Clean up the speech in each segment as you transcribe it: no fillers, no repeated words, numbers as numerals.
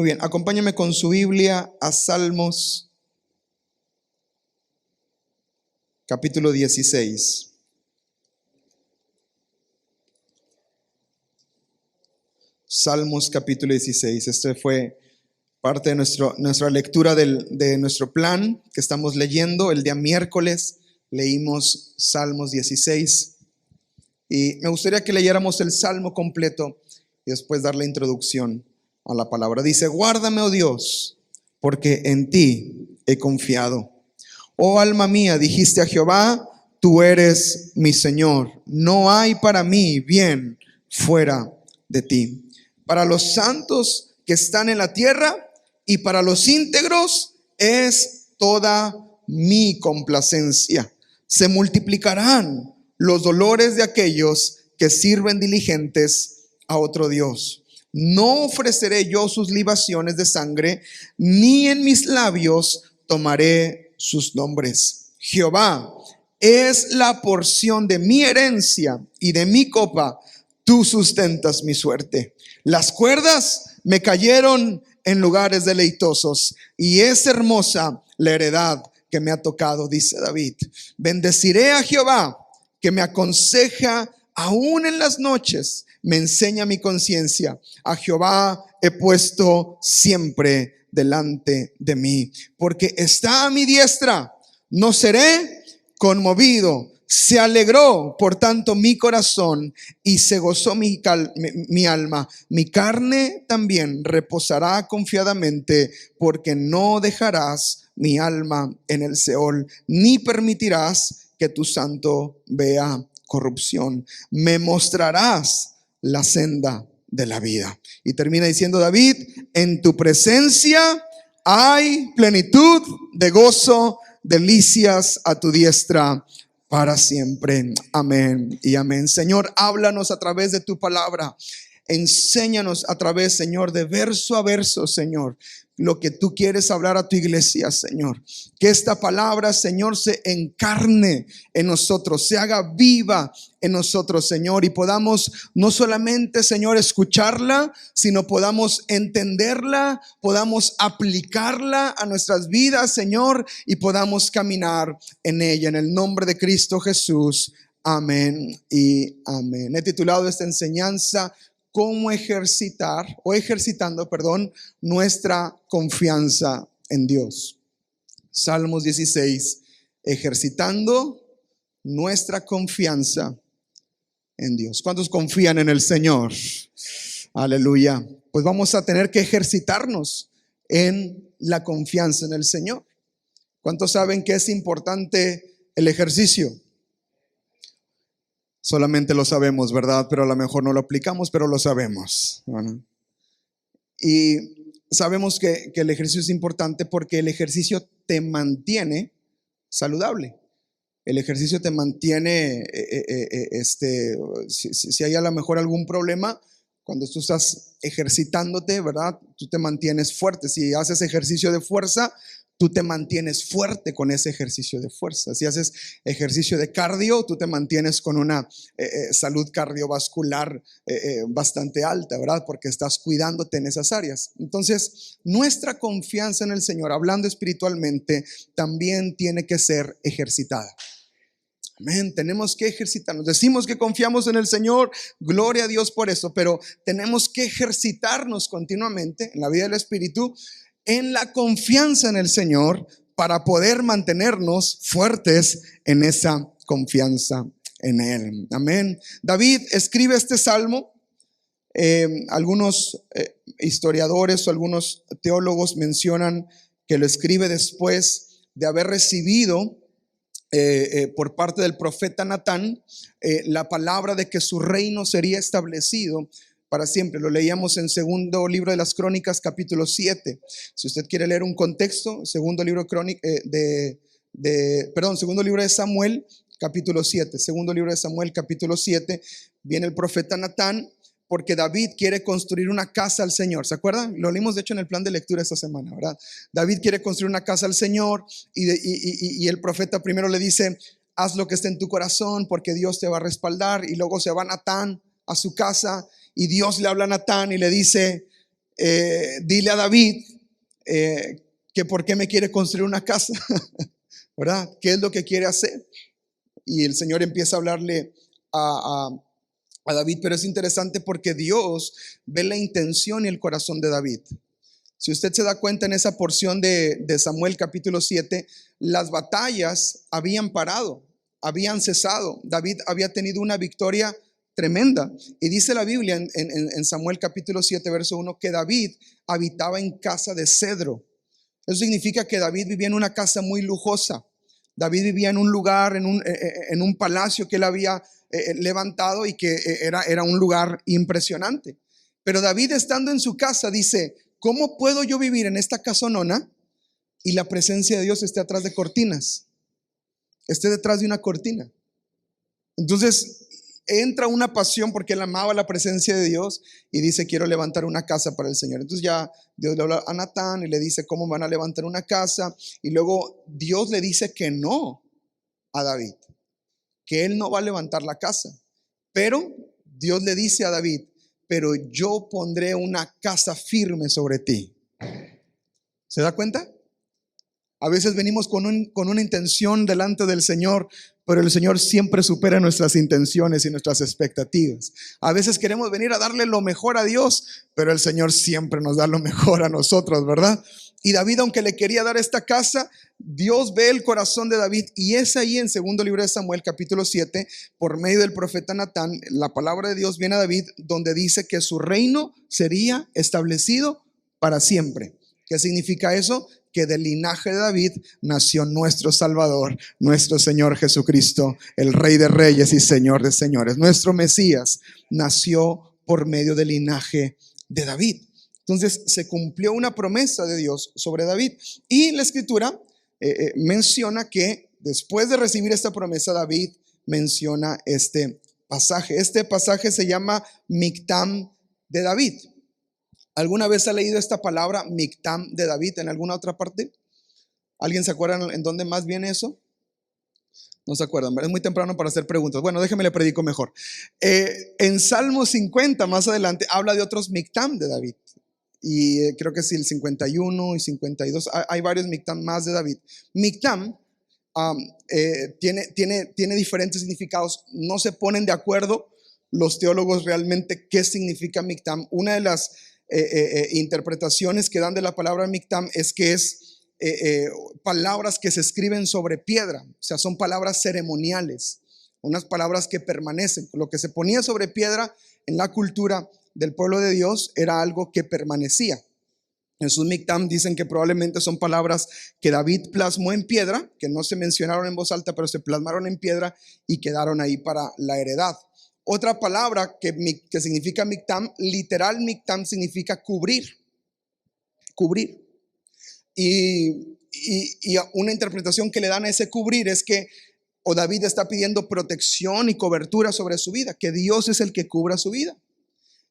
bien, acompáñame con su Biblia a Salmos capítulo 16. Salmos capítulo 16. Este fue parte de nuestra lectura de nuestro plan que estamos leyendo. El día miércoles leímos Salmos 16. Y me gustaría que leyéramos el salmo completo y después dar la introducción a la palabra. Dice: guárdame, oh Dios, porque en ti he confiado. Oh alma mía, dijiste a Jehová, tú eres mi Señor. No hay para mí bien fuera de ti. Para los santos que están en la tierra y para los íntegros es toda mi complacencia. Se multiplicarán los dolores de aquellos que sirven diligentes a otro Dios. No ofreceré yo sus libaciones de sangre, ni en mis labios tomaré sus nombres. Jehová es la porción de mi herencia y de mi copa, tú sustentas mi suerte. Las cuerdas me cayeron en lugares deleitosos, y es hermosa la heredad que me ha tocado, dice David. Bendeciré a Jehová, que me aconseja aún en las noches, me enseña mi conciencia. A Jehová he puesto siempre delante de mí, porque está a mi diestra, no seré conmovido. Se alegró por tanto mi corazón y se gozó mi alma. Mi carne también reposará confiadamente, porque no dejarás mi alma en el Seol, ni permitirás que tu santo vea corrupción. Me mostrarás la senda de la vida. Y termina diciendo David: en tu presencia hay plenitud de gozo, delicias a tu diestra para siempre. Amén y amén. Señor, háblanos a través de tu palabra. Enséñanos a través, Señor, de verso a verso, Señor, lo que tú quieres hablar a tu iglesia, Señor. Que esta palabra, Señor, se encarne en nosotros, se haga viva en nosotros, Señor, y podamos no solamente, Señor, escucharla, sino podamos entenderla, podamos aplicarla a nuestras vidas, Señor, y podamos caminar en ella. En el nombre de Cristo Jesús. Amén y amén. He titulado esta enseñanza: cómo ejercitando nuestra confianza en Dios. Salmos 16, ejercitando nuestra confianza en Dios. ¿Cuántos confían en el Señor? Aleluya. Pues vamos a tener que ejercitarnos en la confianza en el Señor. ¿Cuántos saben que es importante el ejercicio? Solamente lo sabemos, ¿verdad? Pero a lo mejor no lo aplicamos, pero lo sabemos. Bueno. Y sabemos que el ejercicio es importante porque el ejercicio te mantiene saludable. El ejercicio te mantiene, si hay a lo mejor algún problema, cuando tú estás ejercitándote, ¿verdad? Tú te mantienes fuerte. Si haces ejercicio de fuerza, tú te mantienes fuerte con ese ejercicio de fuerza. Si haces ejercicio de cardio, tú te mantienes con una salud cardiovascular bastante alta, ¿verdad? Porque estás cuidándote en esas áreas. Entonces, nuestra confianza en el Señor, hablando espiritualmente, también tiene que ser ejercitada. Amén, tenemos que ejercitarnos. Decimos que confiamos en el Señor, gloria a Dios por eso, pero tenemos que ejercitarnos continuamente en la vida del Espíritu, en la confianza en el Señor, para poder mantenernos fuertes en esa confianza en Él. Amén. David escribe este salmo. Algunos historiadores o algunos teólogos mencionan que lo escribe después de haber recibido por parte del profeta Natán la palabra de que su reino sería establecido para siempre. Lo leíamos en segundo libro de las Crónicas, capítulo 7. Si usted quiere leer un contexto, segundo libro de Samuel, capítulo 7. Segundo libro de Samuel, capítulo 7. Viene el profeta Natán porque David quiere construir una casa al Señor. ¿Se acuerdan? Lo leímos de hecho en el plan de lectura esta semana, ¿verdad? David quiere construir una casa al Señor y el profeta primero le dice: haz lo que esté en tu corazón porque Dios te va a respaldar. Y luego se va Natán a su casa y Dios le habla a Natán y le dice: dile a David que por qué me quiere construir una casa, ¿verdad? ¿Qué es lo que quiere hacer? Y el Señor empieza a hablarle a David, pero es interesante porque Dios ve la intención y el corazón de David. Si usted se da cuenta en esa porción de Samuel capítulo 7, las batallas habían parado, habían cesado. David había tenido una victoria tremenda. Y dice la Biblia en Samuel capítulo 7, verso 1, que David habitaba en casa de cedro. Eso significa que David vivía en una casa muy lujosa. David vivía en un lugar, en un palacio que él había levantado y que era un lugar impresionante. Pero David, estando en su casa, dice: ¿cómo puedo yo vivir en esta casonona y la presencia de Dios esté atrás de cortinas? Esté detrás de una cortina. Entonces entra una pasión porque él amaba la presencia de Dios y dice: quiero levantar una casa para el Señor. Entonces ya Dios le habla a Natán y le dice cómo van a levantar una casa, y luego Dios le dice que no a David, que él no va a levantar la casa, pero Dios le dice a David: pero yo pondré una casa firme sobre ti. ¿Se da cuenta? A veces venimos con una intención delante del Señor, pero el Señor siempre supera nuestras intenciones y nuestras expectativas. A veces queremos venir a darle lo mejor a Dios, pero el Señor siempre nos da lo mejor a nosotros, ¿verdad? Y David, aunque le quería dar esta casa, Dios ve el corazón de David, y es ahí en segundo libro de Samuel capítulo 7, por medio del profeta Natán, la palabra de Dios viene a David, donde dice que su reino sería establecido para siempre. ¿Qué significa eso? Que del linaje de David nació nuestro Salvador, nuestro Señor Jesucristo, el Rey de Reyes y Señor de Señores. Nuestro Mesías nació por medio del linaje de David. Entonces se cumplió una promesa de Dios sobre David, y la Escritura menciona que después de recibir esta promesa, David menciona este pasaje. Este pasaje se llama Mictam de David. ¿Alguna vez ha leído esta palabra Mictam de David en alguna otra parte? ¿Alguien se acuerda en dónde más viene eso? No se acuerdan, ¿verdad? Es muy temprano para hacer preguntas. Bueno, déjeme le predico mejor. En Salmo 50, más adelante, habla de otros Mictam de David. Y creo que sí, el 51 y 52. Hay varios Mictam más de David. Mictam tiene diferentes significados. No se ponen de acuerdo los teólogos realmente qué significa Mictam. Una de las interpretaciones que dan de la palabra Mictam es que es palabras que se escriben sobre piedra, o sea, son palabras ceremoniales, unas palabras que permanecen. Lo que se ponía sobre piedra en la cultura del pueblo de Dios era algo que permanecía. En sus Mictam dicen que probablemente son palabras que David plasmó en piedra, que no se mencionaron en voz alta, pero se plasmaron en piedra y quedaron ahí para la heredad. Otra palabra que significa Mictam, literal Mictam significa cubrir. Cubrir. Y una interpretación que le dan a ese cubrir es que David está pidiendo protección y cobertura sobre su vida, que Dios es el que cubra su vida.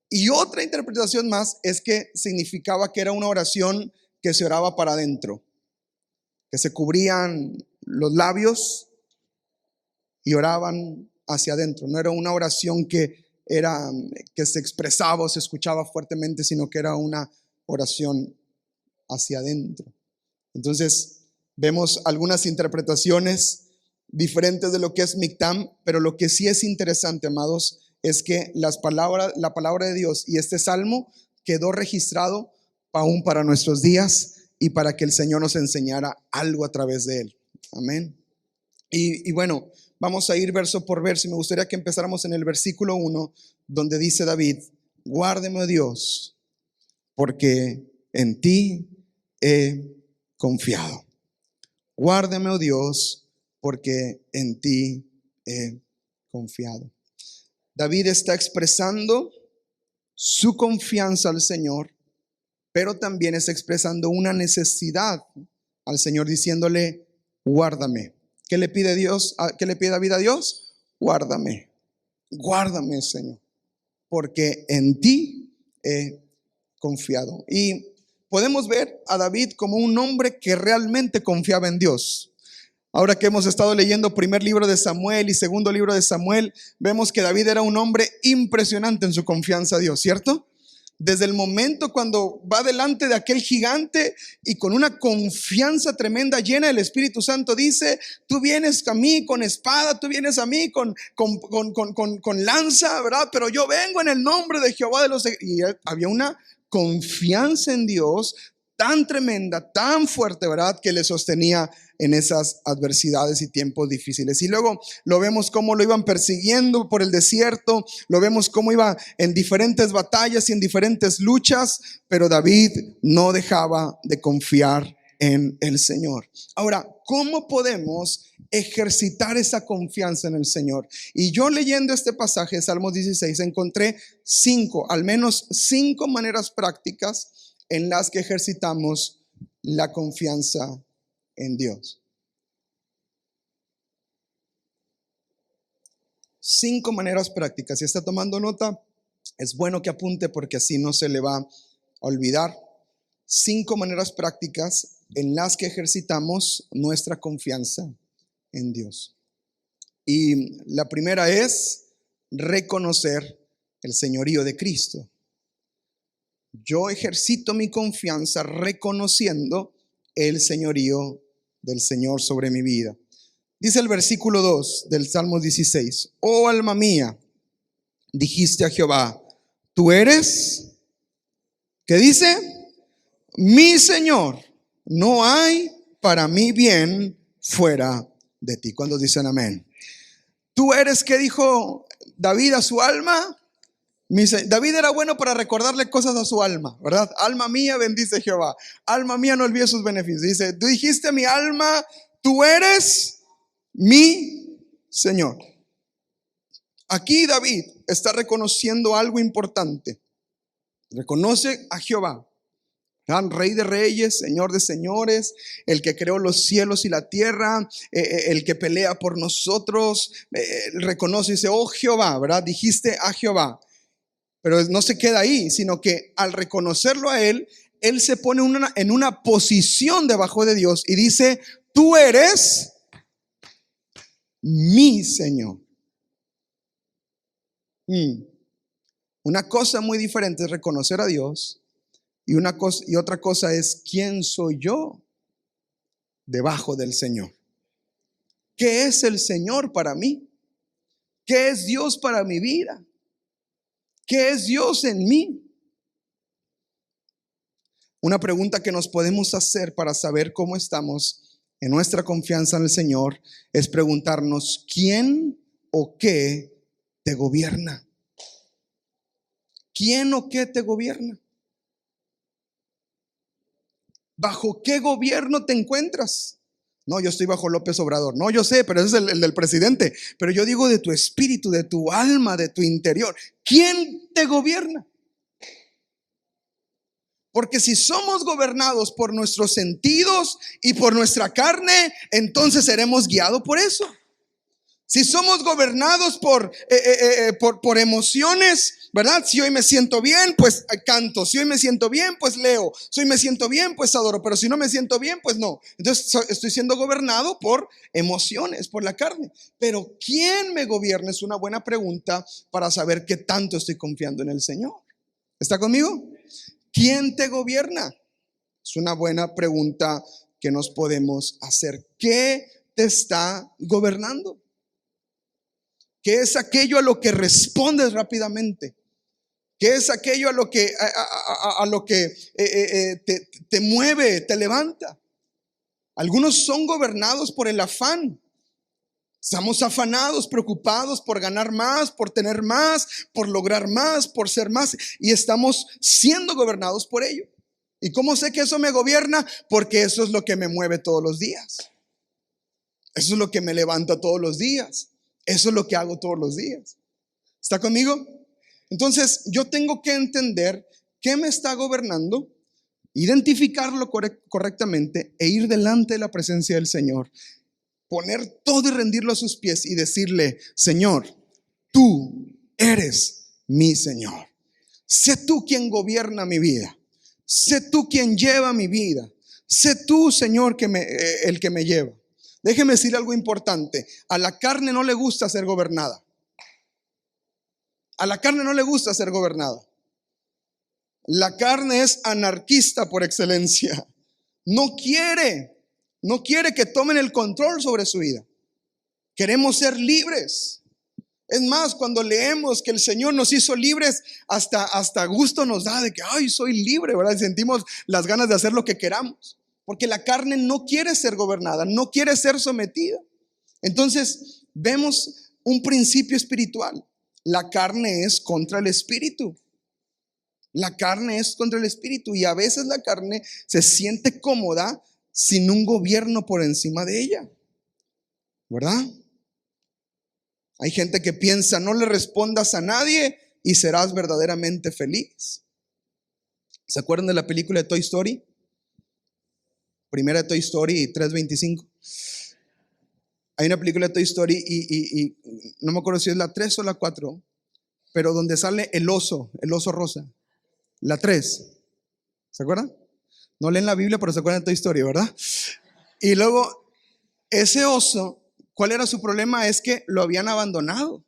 Y otra interpretación más es que significaba que era una oración que se oraba para adentro, que se cubrían los labios y oraban hacia adentro. No era una oración que se expresaba o se escuchaba fuertemente, sino que era una oración hacia adentro. Entonces vemos algunas interpretaciones diferentes de lo que es Mictam, pero lo que sí es interesante, amados, es que la palabra de Dios y este salmo quedó registrado aún para nuestros días y para que el Señor nos enseñara algo a través de él. Amén. Y bueno, vamos a ir verso por verso, y me gustaría que empezáramos en el versículo 1, donde dice David: guárdeme, oh Dios, porque en ti he confiado. Guárdame, oh Dios, porque en ti he confiado. David está expresando su confianza al Señor, pero también está expresando una necesidad al Señor, diciéndole: guárdame. ¿Qué le pide Dios? ¿Qué le pide David a Dios? Guárdame. Guárdame, Señor, porque en ti he confiado. Y podemos ver a David como un hombre que realmente confiaba en Dios. Ahora que hemos estado leyendo primer libro de Samuel y segundo libro de Samuel, vemos que David era un hombre impresionante en su confianza a Dios, ¿cierto? Desde el momento cuando va delante de aquel gigante y con una confianza tremenda, llena del Espíritu Santo, dice: tú vienes a mí con espada, tú vienes a mí con lanza, ¿verdad? Pero yo vengo en el nombre de Jehová de los... Y había una confianza en Dios tan tremenda, tan fuerte, ¿verdad?, que le sostenía en esas adversidades y tiempos difíciles. Y luego lo vemos cómo lo iban persiguiendo por el desierto, lo vemos cómo iba en diferentes batallas y en diferentes luchas, pero David no dejaba de confiar en el Señor. Ahora, ¿cómo podemos ejercitar esa confianza en el Señor? Y yo, leyendo este pasaje de Salmos 16, encontré al menos cinco maneras prácticas en las que ejercitamos la confianza en Dios. 5 maneras prácticas. Si está tomando nota, es bueno que apunte porque así no se le va a olvidar. 5 maneras prácticas en las que ejercitamos nuestra confianza en Dios. Y la primera es reconocer el señorío de Cristo. Yo ejercito mi confianza reconociendo el señorío del Señor sobre mi vida. Dice el versículo 2 del Salmo 16: oh alma mía, dijiste a Jehová, tú eres, ¿qué dice? Mi Señor, no hay para mí bien fuera de ti. ¿Cuántos dicen amén? Tú eres, ¿qué dijo David a su alma? David era bueno para recordarle cosas a su alma, ¿verdad? Alma mía, bendice Jehová. Alma mía, no olvides sus beneficios. Dice: tú dijiste a mi alma, tú eres mi Señor. Aquí David está reconociendo algo importante. Reconoce a Jehová, gran Rey de reyes, Señor de señores, el que creó los cielos y la tierra, el que pelea por nosotros. Reconoce y dice: oh Jehová, ¿verdad? Dijiste a Jehová. Pero no se queda ahí, sino que al reconocerlo a él se pone en una posición debajo de Dios y dice: tú eres mi Señor. Una cosa muy diferente es reconocer a Dios, y otra cosa es quién soy yo debajo del Señor. ¿Qué es el Señor para mí? ¿Qué es Dios para mi vida? ¿Qué es Dios en mí? Una pregunta que nos podemos hacer para saber cómo estamos en nuestra confianza en el Señor es preguntarnos: ¿quién o qué te gobierna? ¿Quién o qué te gobierna? ¿Bajo qué gobierno te encuentras? No, yo estoy bajo López Obrador. No, yo sé, pero ese es el del presidente. Pero yo digo de tu espíritu, de tu alma, de tu interior. ¿Quién te gobierna? Porque si somos gobernados por nuestros sentidos y por nuestra carne, entonces seremos guiados por eso. Si somos gobernados por emociones, ¿verdad? Si hoy me siento bien, pues canto. Si hoy me siento bien, pues leo. Si hoy me siento bien, pues adoro. Pero si no me siento bien, pues no. Entonces estoy siendo gobernado por emociones, por la carne. Pero ¿quién me gobierna? Es una buena pregunta para saber qué tanto estoy confiando en el Señor. ¿Está conmigo? ¿Quién te gobierna? Es una buena pregunta que nos podemos hacer. ¿Qué te está gobernando? ¿Qué es aquello a lo que respondes rápidamente? ¿Qué es aquello a lo que te mueve, te levanta? Algunos son gobernados por el afán. Estamos afanados, preocupados por ganar más, por tener más, por lograr más, por ser más, y estamos siendo gobernados por ello. ¿Y cómo sé que eso me gobierna? Porque eso es lo que me mueve todos los días. Eso es lo que me levanta todos los días. Eso es lo que hago todos los días. ¿Está conmigo? Entonces yo tengo que entender qué me está gobernando, identificarlo correctamente e ir delante de la presencia del Señor. Poner todo y rendirlo a sus pies y decirle: Señor, tú eres mi Señor. Sé tú quien gobierna mi vida. Sé tú quien lleva mi vida. Sé tú, Señor, el que me lleva. Déjeme decir algo importante. A la carne no le gusta ser gobernada. A la carne no le gusta ser gobernada. La carne es anarquista por excelencia. No quiere que tomen el control sobre su vida. Queremos ser libres. Es más, cuando leemos que el Señor nos hizo libres, hasta gusto nos da de que, ay, soy libre, ¿verdad? Y sentimos las ganas de hacer lo que queramos. Porque la carne no quiere ser gobernada, no quiere ser sometida. Entonces, vemos un principio espiritual. La carne es contra el espíritu. La carne es contra el espíritu y a veces la carne se siente cómoda sin un gobierno por encima de ella, ¿verdad? Hay gente que piensa, no le respondas a nadie y serás verdaderamente feliz. ¿Se acuerdan de la película de Toy Story? Primera de Toy Story 3:25. Hay una película de Toy Story y no me acuerdo si es la 3 o la 4, pero donde sale el oso rosa. La 3. ¿Se acuerdan? No leen la Biblia, pero se acuerdan de Toy Story, ¿verdad? Y luego, ese oso, ¿cuál era su problema? Es que lo habían abandonado.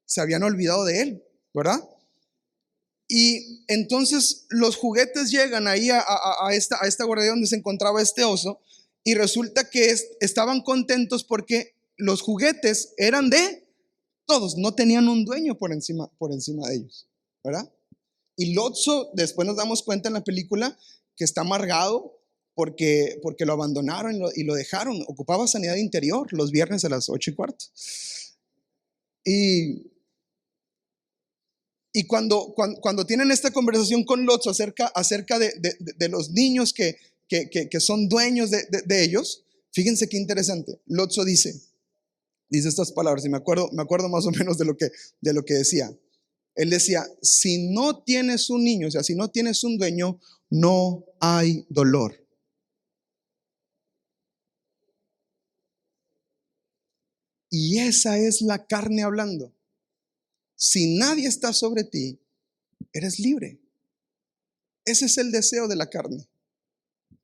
Se habían olvidado de él, ¿verdad? Y entonces los juguetes llegan ahí a esta guardería donde se encontraba este oso. Y resulta que estaban contentos porque los juguetes eran de todos. No tenían un dueño por encima de ellos, ¿verdad? Y Lotso, después nos damos cuenta en la película que está amargado porque lo abandonaron y lo dejaron. Ocupaba sanidad interior los viernes a las 8:15. Y cuando tienen esta conversación con Lotso acerca de los niños que son dueños de ellos, fíjense qué interesante. Lotso dice estas palabras y me acuerdo más o menos de lo que decía. Él decía, si no tienes un niño, o sea, si no tienes un dueño, no hay dolor. Y esa es la carne hablando. Si nadie está sobre ti, eres libre. Ese es el deseo de la carne.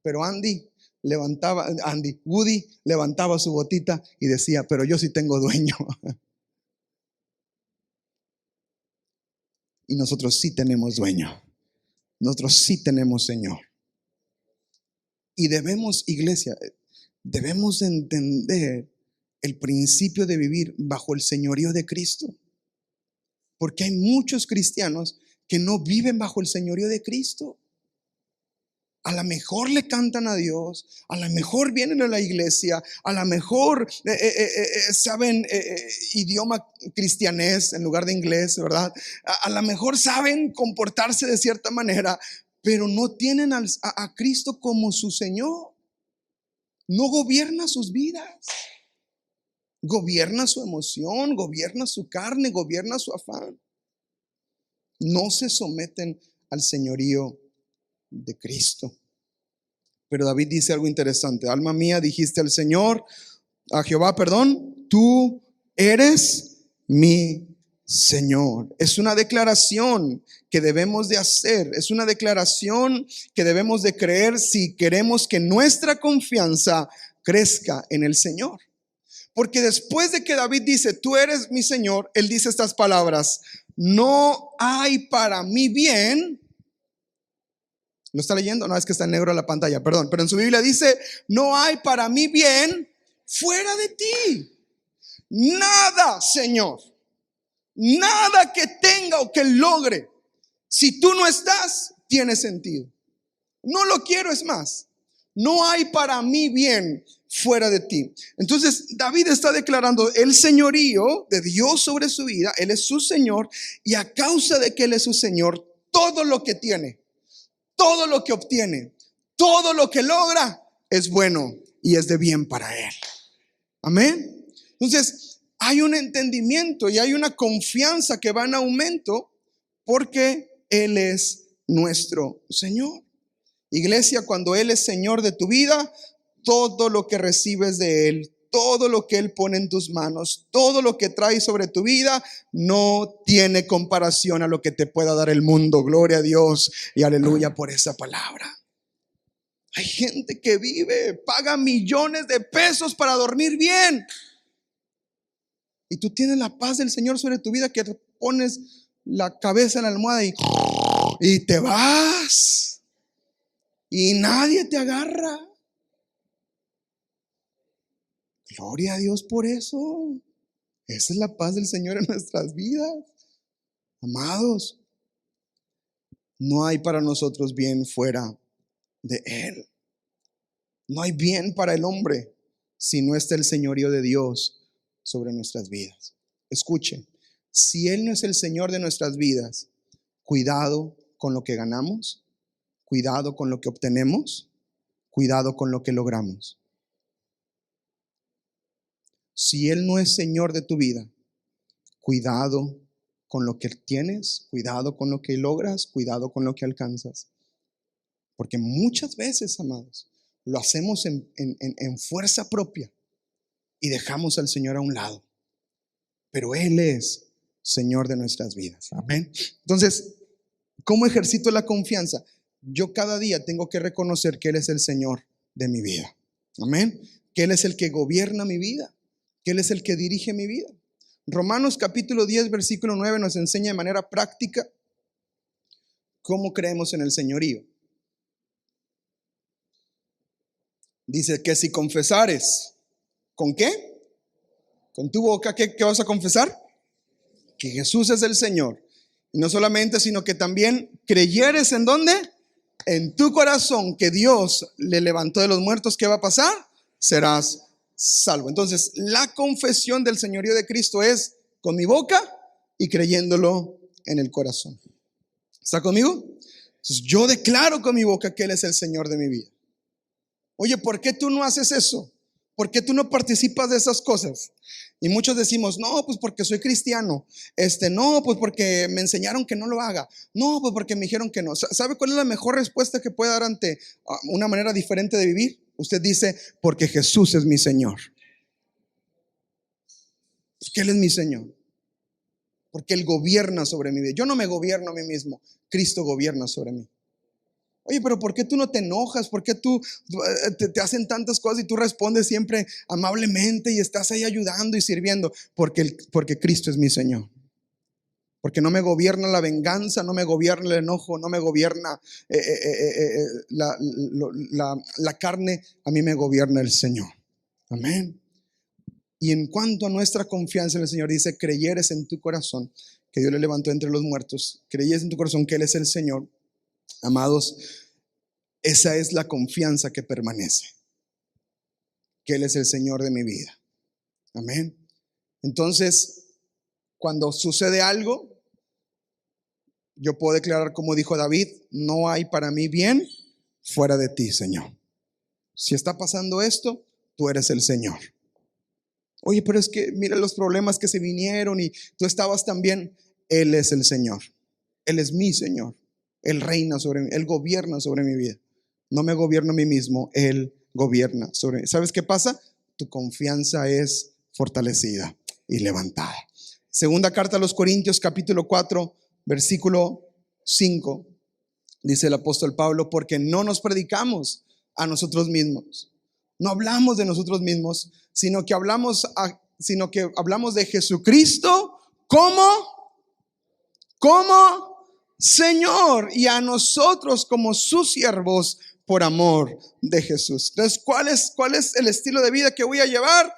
Pero Woody levantaba su botita y decía, pero yo sí tengo dueño. Y nosotros sí tenemos dueño. Nosotros sí tenemos Señor. Y iglesia, debemos entender el principio de vivir bajo el señorío de Cristo. Porque hay muchos cristianos que no viven bajo el señorío de Cristo. A lo mejor le cantan a Dios, a lo mejor vienen a la iglesia, a lo mejor saben idioma cristianés en lugar de inglés, ¿verdad? A lo mejor saben comportarse de cierta manera, pero no tienen a Cristo como su Señor. No gobierna sus vidas. Gobierna su emoción, gobierna su carne, gobierna su afán. No se someten al señorío de Cristo. Pero David dice algo interesante. Alma mía, dijiste al Señor, a Jehová, perdón, tú eres mi Señor. Es una declaración que debemos de hacer. Es una declaración que debemos de creer si queremos que nuestra confianza crezca en el Señor. Porque después de que David dice, tú eres mi Señor, él dice estas palabras, no hay para mí bien. ¿Lo está leyendo? No, es que está en negro la pantalla, perdón. Pero en su Biblia dice, no hay para mí bien fuera de ti. Nada, Señor. Nada que tenga o que logre. Si tú no estás, tiene sentido. No lo quiero, es más. No hay para mí bien fuera de ti. Entonces David está declarando el señorío de Dios sobre su vida. Él es su Señor y a causa de que Él es su Señor, todo lo que tiene, todo lo que obtiene, todo lo que logra es bueno y es de bien para Él. Amén. Entonces hay un entendimiento y hay una confianza que va en aumento porque Él es nuestro Señor. Iglesia, cuando Él es Señor de tu vida, todo lo que recibes de Él, todo lo que Él pone en tus manos, todo lo que trae sobre tu vida, no tiene comparación a lo que te pueda dar el mundo. Gloria a Dios y aleluya por esa palabra. Hay gente que paga millones de pesos para dormir bien. Y tú tienes la paz del Señor sobre tu vida, que pones la cabeza en la almohada y y te vas y nadie te agarra. Gloria a Dios por eso. Esa es la paz del Señor en nuestras vidas. Amados, no hay para nosotros bien fuera de Él. No hay bien para el hombre si no está el señorío de Dios sobre nuestras vidas. Escuche, si Él no es el Señor de nuestras vidas, cuidado con lo que ganamos, cuidado con lo que obtenemos, cuidado con lo que logramos. Si Él no es Señor de tu vida, cuidado con lo que tienes, cuidado con lo que logras, cuidado con lo que alcanzas. Porque muchas veces, amados, lo hacemos en fuerza propia y dejamos al Señor a un lado. Pero Él es Señor de nuestras vidas. Amén. Entonces, ¿cómo ejercito la confianza? Yo cada día tengo que reconocer que Él es el Señor de mi vida. Amén. Que Él es el que gobierna mi vida, que Él es el que dirige mi vida. Romanos capítulo 10, versículo 9 nos enseña de manera práctica cómo creemos en el señorío. Dice que si confesares, ¿con qué? Con tu boca, ¿qué vas a confesar? Que Jesús es el Señor. Y no solamente, sino que también creyeres ¿en dónde? En tu corazón que Dios le levantó de los muertos. ¿Qué va a pasar? Serás salvo. Entonces, la confesión del señorío de Cristo es con mi boca y creyéndolo en el corazón. ¿Está conmigo? Entonces, yo declaro con mi boca que Él es el Señor de mi vida. Oye, ¿por qué tú no haces eso? ¿Por qué tú no participas de esas cosas? Y muchos decimos, no, pues porque soy cristiano. No, pues porque me enseñaron que no lo haga. No, pues porque me dijeron que no. ¿Sabe cuál es la mejor respuesta que puede dar ante una manera diferente de vivir? Usted dice, porque Jesús es mi Señor. Porque Él es mi Señor. Porque Él gobierna sobre mi vida. Yo no me gobierno a mí mismo. Cristo gobierna sobre mí. Oye, pero ¿por qué tú no te enojas? ¿Por qué tú te hacen tantas cosas y tú respondes siempre amablemente y estás ahí ayudando y sirviendo? Porque Cristo es mi Señor. Porque no me gobierna la venganza, no me gobierna el enojo, no me gobierna la carne, a mí me gobierna el Señor. Amén. Y en cuanto a nuestra confianza en el Señor, dice, creyeres en tu corazón que Dios le levantó entre los muertos, creyeres en tu corazón que Él es el Señor. Amados, esa es la confianza que permanece, que Él es el Señor de mi vida. Amén. Entonces, cuando sucede algo, yo puedo declarar como dijo David, no hay para mí bien fuera de ti, Señor. Si está pasando esto, tú eres el Señor. Oye, pero es que mira los problemas que se vinieron y tú estabas también. Él es el Señor. Él es mi Señor. Él reina sobre mí, Él gobierna sobre mi vida. No me gobierno a mí mismo, Él gobierna sobre mí. ¿Sabes qué pasa? Tu confianza es fortalecida y levantada. Segunda carta a los Corintios, capítulo 4, versículo 5. Dice el apóstol Pablo, porque no nos predicamos a nosotros mismos. No hablamos de nosotros mismos, sino que hablamos de Jesucristo como Señor, y a nosotros como sus siervos por amor de Jesús. Entonces, ¿cuál es el estilo de vida que voy a llevar?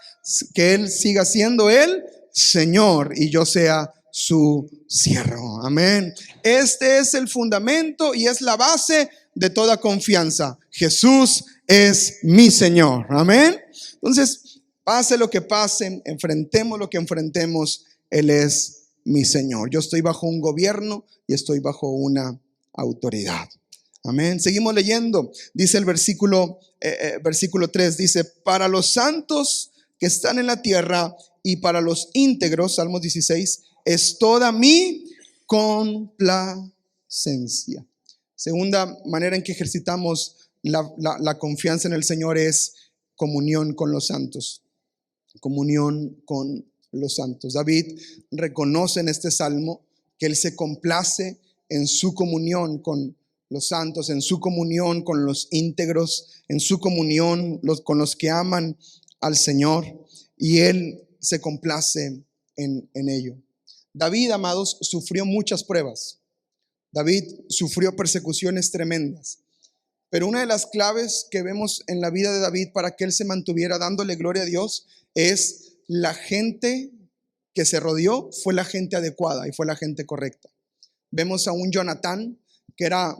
Que Él siga siendo el Señor y yo sea su siervo. Amén. Este es el fundamento y es la base de toda confianza. Jesús es mi Señor. Amén. Entonces, pase lo que pase, enfrentemos lo que enfrentemos, Él es mi Señor. Yo estoy bajo un gobierno y estoy bajo una autoridad. Amén. Seguimos leyendo. Dice el versículo 3, dice, para los santos que están en la tierra y para los íntegros, Salmos 16, es toda mi complacencia. Segunda manera en que ejercitamos la confianza en el Señor es comunión con los santos. Comunión con los santos. David reconoce en este salmo que él se complace en su comunión con los santos, en su comunión con los íntegros, en su comunión con los que aman al Señor, y él se complace en ello. David, amados, sufrió muchas pruebas. David sufrió persecuciones tremendas. Pero una de las claves que vemos en la vida de David para que él se mantuviera dándole gloria a Dios es la gente que se rodeó, fue la gente adecuada y fue la gente correcta. Vemos a un Jonatán que era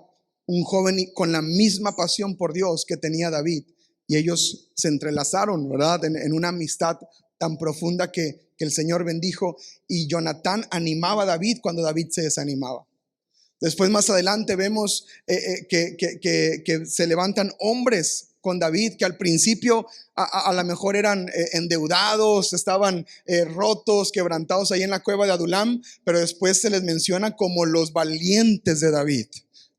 un joven con la misma pasión por Dios que tenía David, y ellos se entrelazaron, ¿verdad? En una amistad tan profunda que el Señor bendijo, y Jonatán animaba a David cuando David se desanimaba. Después, más adelante, vemos que se levantan hombres con David que al principio a lo mejor eran endeudados, estaban rotos, quebrantados ahí en la cueva de Adulam, pero después se les menciona como los valientes de David.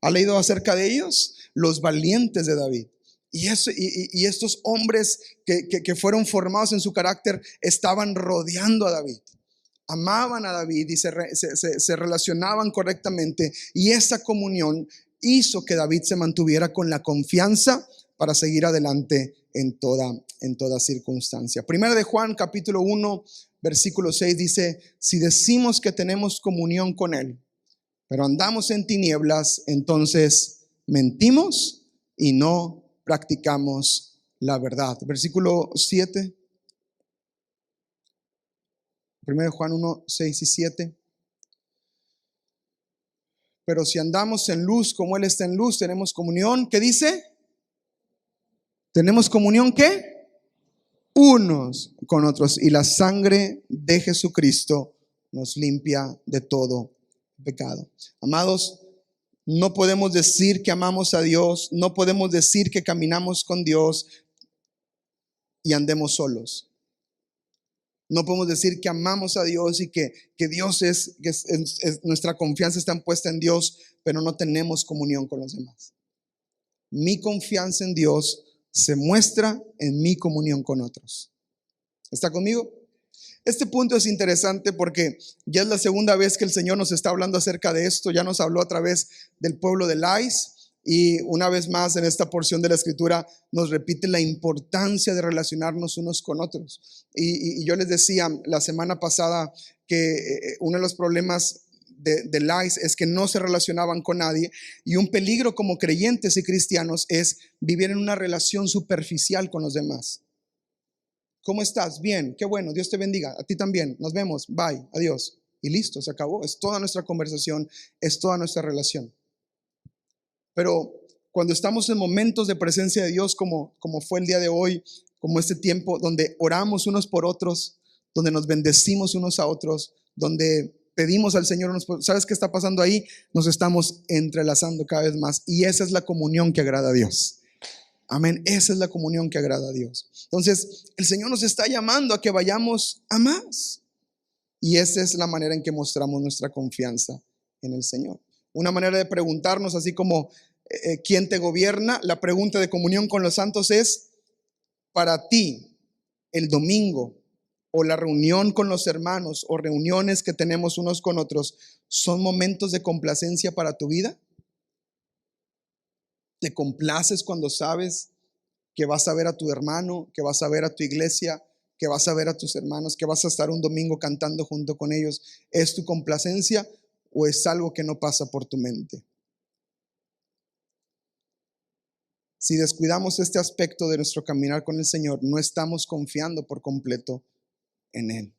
¿Ha leído acerca de ellos? Los valientes de David. Y estos hombres que fueron formados en su carácter estaban rodeando a David. Amaban a David y se relacionaban correctamente, y esa comunión hizo que David se mantuviera con la confianza para seguir adelante en toda circunstancia. Primera de Juan capítulo 1 versículo 6 dice: si decimos que tenemos comunión con Él, pero andamos en tinieblas, entonces mentimos y no practicamos la verdad. Versículo 7. 1 Juan 1, 6 y 7. Pero si andamos en luz como Él está en luz, tenemos comunión. ¿Qué dice? ¿Tenemos comunión qué? Unos con otros. Y la sangre de Jesucristo nos limpia de todo pecado. Amados, no podemos decir que amamos a Dios, no podemos decir que caminamos con Dios y andemos solos. No podemos decir que amamos a Dios y que Dios nuestra confianza está puesta en Dios, pero no tenemos comunión con los demás. Mi confianza en Dios se muestra en mi comunión con otros. ¿Está conmigo? Este punto es interesante porque ya es la segunda vez que el Señor nos está hablando acerca de esto. Ya nos habló a través del pueblo de Lais, y una vez más en esta porción de la Escritura nos repite la importancia de relacionarnos unos con otros. Y yo les decía la semana pasada que uno de los problemas de Lais es que no se relacionaban con nadie, y un peligro como creyentes y cristianos es vivir en una relación superficial con los demás. ¿Cómo estás? Bien, qué bueno, Dios te bendiga, a ti también, nos vemos, bye, adiós, y listo, se acabó. Es toda nuestra conversación, es toda nuestra relación. Pero cuando estamos en momentos de presencia de Dios, como fue el día de hoy, como este tiempo donde oramos unos por otros, donde nos bendecimos unos a otros, donde pedimos al Señor, ¿sabes qué está pasando ahí? Nos estamos entrelazando cada vez más, y esa es la comunión que agrada a Dios. Amén, esa es la comunión que agrada a Dios. Entonces, el Señor nos está llamando a que vayamos a más, y esa es la manera en que mostramos nuestra confianza en el Señor. Una manera de preguntarnos, así como ¿quién te gobierna? La pregunta de comunión con los santos es: para ti, el domingo o la reunión con los hermanos o reuniones que tenemos unos con otros, ¿son momentos de complacencia para tu vida? ¿Te complaces cuando sabes que vas a ver a tu hermano, que vas a ver a tu iglesia, que vas a ver a tus hermanos, que vas a estar un domingo cantando junto con ellos? ¿Es tu complacencia o es algo que no pasa por tu mente? Si descuidamos este aspecto de nuestro caminar con el Señor, no estamos confiando por completo en Él.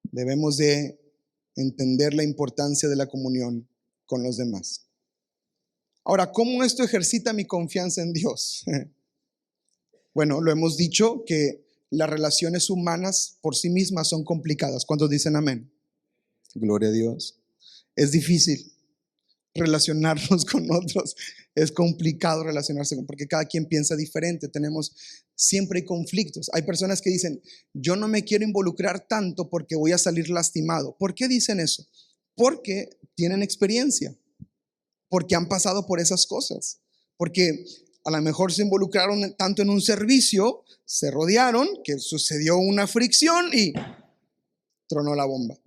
Debemos de entender la importancia de la comunión con los demás. Ahora, ¿cómo esto ejercita mi confianza en Dios? Bueno, lo hemos dicho que las relaciones humanas por sí mismas son complicadas. ¿Cuántos dicen amén? Gloria a Dios. Es difícil relacionarnos con otros, es complicado relacionarse porque cada quien piensa diferente. Siempre hay conflictos. Hay personas que dicen: yo no me quiero involucrar tanto porque voy a salir lastimado. ¿Por qué dicen eso? Porque tienen experiencia, porque han pasado por esas cosas, porque a lo mejor se involucraron tanto en un servicio, se rodearon, que sucedió una fricción y tronó la bomba.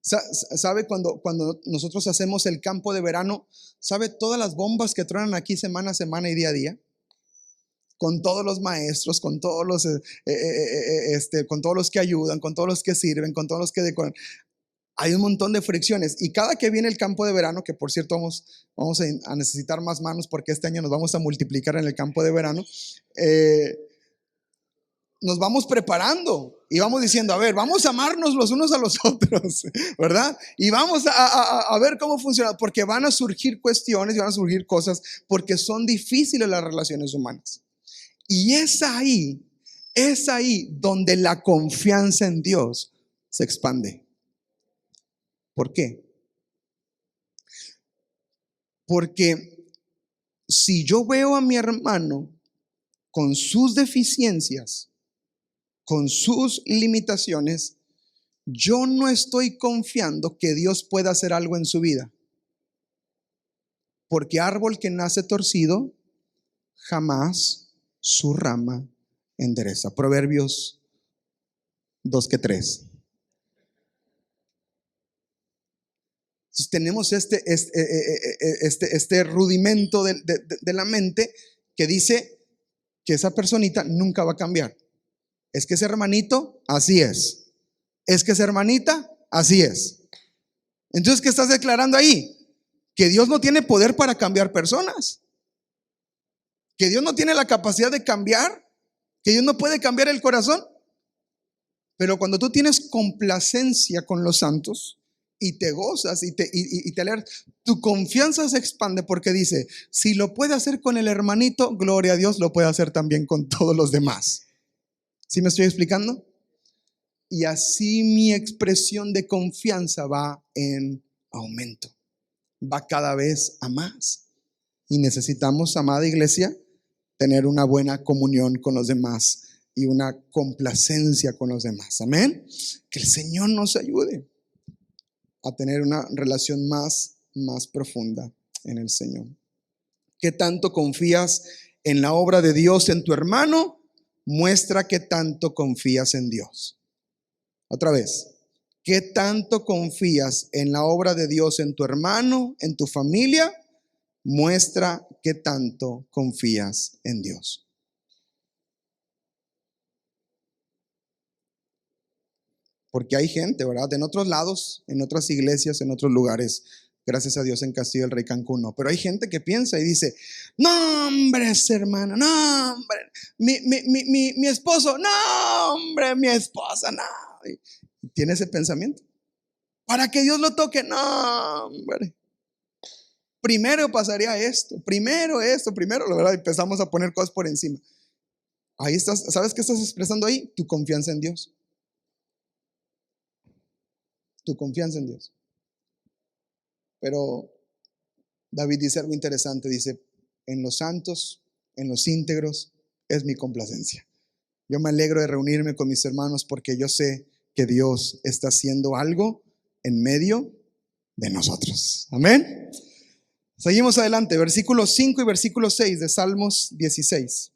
¿Sabe cuando nosotros hacemos el campo de verano? ¿Sabe todas las bombas que truenan aquí semana a semana y día a día? Con todos los maestros, con todos los que ayudan, con todos los que sirven, con todos los que decoran. hay un montón de fricciones. Y cada que viene el campo de verano, que por cierto vamos a necesitar más manos porque este año nos vamos a multiplicar en el campo de verano, nos vamos preparando y vamos diciendo, a ver, vamos a amarnos los unos a los otros, ¿verdad? Y vamos a ver cómo funciona, porque van a surgir cuestiones y van a surgir cosas, porque son difíciles las relaciones humanas. Y es ahí donde la confianza en Dios se expande. ¿Por qué? Porque si yo veo a mi hermano con sus deficiencias, con sus limitaciones, yo no estoy confiando que Dios pueda hacer algo en su vida. Porque árbol que nace torcido, jamás su rama endereza. Proverbios 2:3. Entonces tenemos este rudimento de la mente que dice que esa personita nunca va a cambiar. Es que ese hermanito, así es. Es que esa hermanita, así es. Entonces, ¿qué estás declarando ahí? Que Dios no tiene poder para cambiar personas. Que Dios no tiene la capacidad de cambiar. Que Dios no puede cambiar el corazón. Pero cuando tú tienes complacencia con los santos y te gozas y te alegras, tu confianza se expande porque dice, si lo puede hacer con el hermanito, gloria a Dios, lo puede hacer también con todos los demás. ¿Sí me estoy explicando? Y así mi expresión de confianza va en aumento. Va cada vez a más. Y necesitamos, amada iglesia, tener una buena comunión con los demás y una complacencia con los demás. Amén. Que el Señor nos ayude a tener una relación más profunda en el Señor. ¿Qué tanto confías en la obra de Dios en tu hermano? Muestra qué tanto confías en Dios. Otra vez, ¿qué tanto confías en la obra de Dios en tu hermano, en tu familia? Muestra qué tanto confías en Dios. Porque hay gente, ¿verdad? En otros lados, en otras iglesias, en otros lugares, gracias a Dios en Castillo del Rey, Cancún, no. Pero hay gente que piensa y dice, no, hombre, hermano, no, hombre, mi esposo, no, hombre, mi esposa, no. Y tiene ese pensamiento. Para que Dios lo toque, no, hombre. Primero pasaría esto, primero, la verdad, empezamos a poner cosas por encima. Ahí estás, ¿sabes qué estás expresando ahí? Tu confianza en Dios. Tu confianza en Dios. Pero David dice algo interesante, dice, en los santos, en los íntegros, es mi complacencia. Yo me alegro de reunirme con mis hermanos porque yo sé que Dios está haciendo algo en medio de nosotros. Amén. Seguimos adelante, versículos 5 y versículo 6 de Salmos 16.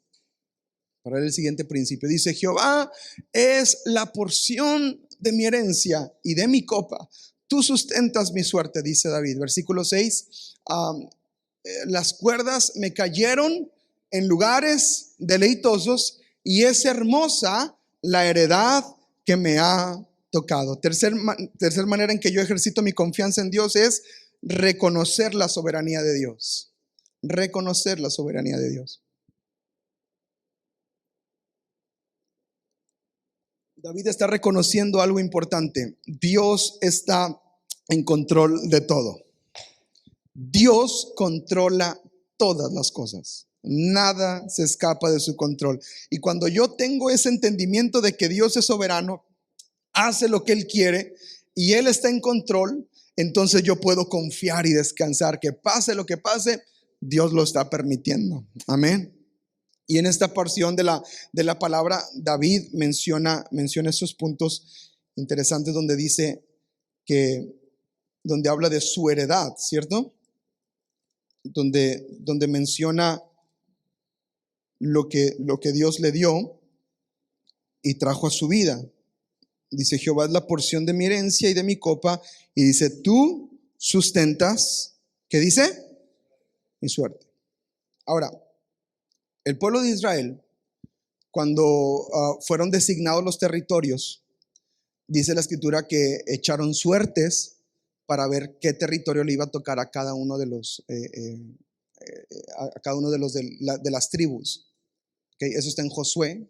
Para el siguiente principio. Dice, Jehová es la porción de mi herencia y de mi copa. Tú sustentas mi suerte, dice David. Versículo 6. Las cuerdas me cayeron en lugares deleitosos y es hermosa la heredad que me ha tocado. Tercer manera en que yo ejercito mi confianza en Dios es reconocer la soberanía de Dios. Reconocer la soberanía de Dios. David está reconociendo algo importante. Dios está en control de todo. Dios controla todas las cosas. Nada se escapa de su control. Y cuando yo tengo ese entendimiento de que Dios es soberano, hace lo que Él quiere y Él está en control, entonces yo puedo confiar y descansar que pase lo que pase, Dios lo está permitiendo. Amén. Y en esta porción de la palabra, David menciona esos puntos interesantes donde dice donde habla de su heredad, ¿cierto? Donde menciona lo que Dios le dio y trajo a su vida. Dice, Jehová es la porción de mi herencia y de mi copa. Y dice, tú sustentas, ¿qué dice? Mi suerte. Ahora, el pueblo de Israel, cuando fueron designados los territorios, Dice la escritura que echaron suertes para ver qué territorio le iba a tocar a cada uno de los, a cada uno de los de las tribus. Okay, eso está en Josué.